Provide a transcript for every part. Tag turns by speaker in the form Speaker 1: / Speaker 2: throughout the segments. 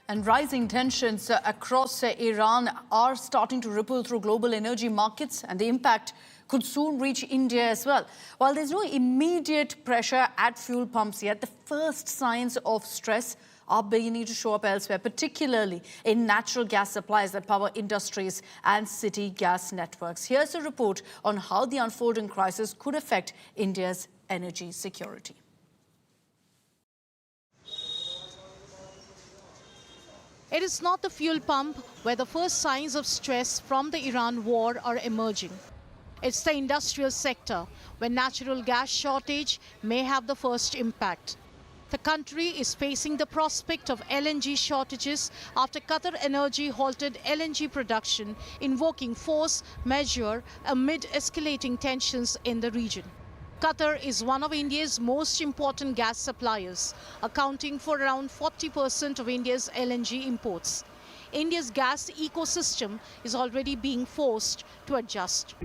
Speaker 1: And rising tensions across Iran are starting to ripple through global energy markets, and the impact could soon reach India as well. While there's no immediate pressure at fuel pumps yet, the first signs of stress are beginning to show up elsewhere, particularly in natural gas supplies that power industries and city gas networks. Here's a report on how the unfolding crisis could affect India's energy security.
Speaker 2: It is not the fuel pump where the first signs of stress from the Iran war are emerging. It's the industrial sector, where natural gas shortage may have the first impact. The country is facing the prospect of LNG shortages after Qatar Energy halted LNG production, invoking force majeure amid escalating tensions in the region. Qatar is one of India's most important gas suppliers, accounting for around 40% of India's LNG imports. India's gas ecosystem is already being forced to adjust.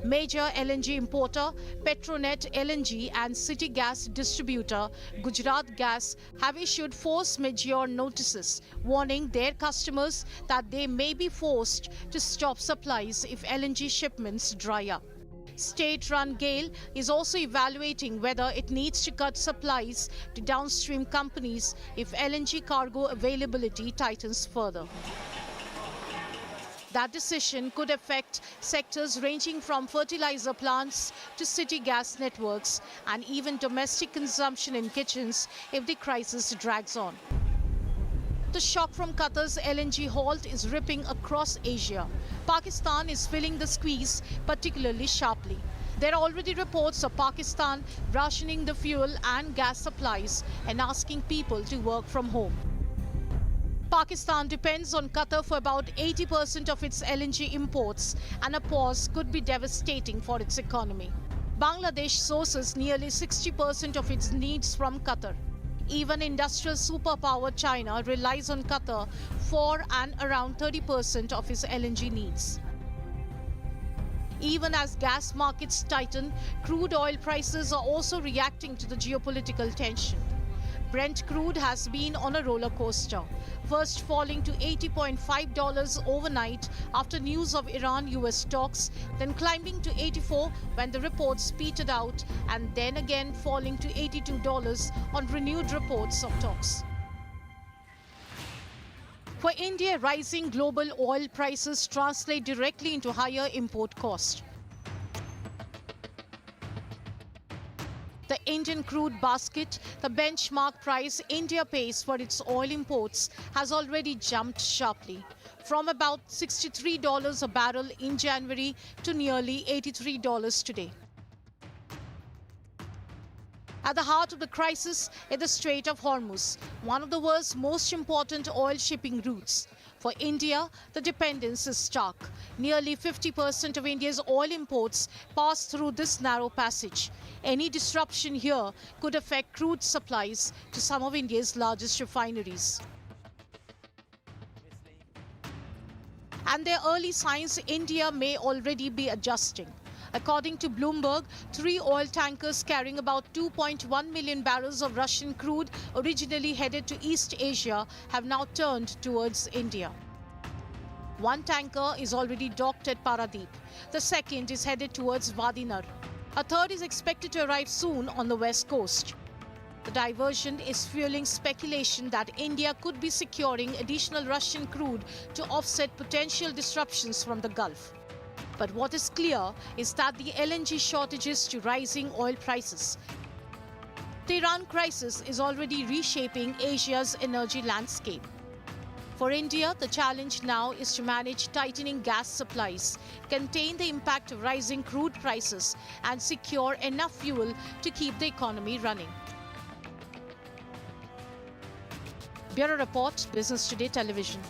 Speaker 2: Major LNG importer Petronet LNG and city gas distributor Gujarat Gas have issued force majeure notices, warning their customers that they may be forced to stop supplies if LNG shipments dry up. State-run GAIL is also evaluating whether it needs to cut supplies to downstream companies if LNG cargo availability tightens further. That decision could affect sectors ranging from fertilizer plants to city gas networks and even domestic consumption in kitchens if the crisis drags on. The shock from Qatar's LNG halt is ripping across Asia. Pakistan is feeling the squeeze particularly sharply. There are already reports of Pakistan rationing the fuel and gas supplies and asking people to work from home. Pakistan depends on Qatar for about 80% of its LNG imports, and a pause could be devastating for its economy. Bangladesh sources nearly 60% of its needs from Qatar. Even industrial superpower China relies on Qatar for and around 30% of its LNG needs. Even as gas markets tighten, crude oil prices are also reacting to the geopolitical tension. Brent crude has been on a roller coaster, first falling to $80.5 overnight after news of Iran-US talks, then climbing to $84 when the reports petered out, and then again falling to $82 on renewed reports of talks. For India, rising global oil prices translate directly into higher import costs. The Indian crude basket, the benchmark price India pays for its oil imports, has already jumped sharply, from about $63 a barrel in January to nearly $83 today. At the heart of the crisis is the Strait of Hormuz, one of the world's most important oil shipping routes. For India, the dependence is stark. Nearly 50% of India's oil imports pass through this narrow passage. Any disruption here could affect crude supplies to some of India's largest refineries. And there are early signs India may already be adjusting. According to Bloomberg, 3 oil tankers carrying about 2.1 million barrels of Russian crude originally headed to East Asia have now turned towards India. One tanker is already docked at Paradip. The second is headed towards Vadinar. A third is expected to arrive soon on the west coast. The diversion is fueling speculation that India could be securing additional Russian crude to offset potential disruptions from the Gulf. But what is clear is that the LNG shortages to rising oil prices. The Iran crisis is already reshaping Asia's energy landscape. For India, the challenge now is to manage tightening gas supplies, contain the impact of rising crude prices, and secure enough fuel to keep the economy running. Bureau Report, Business Today Television.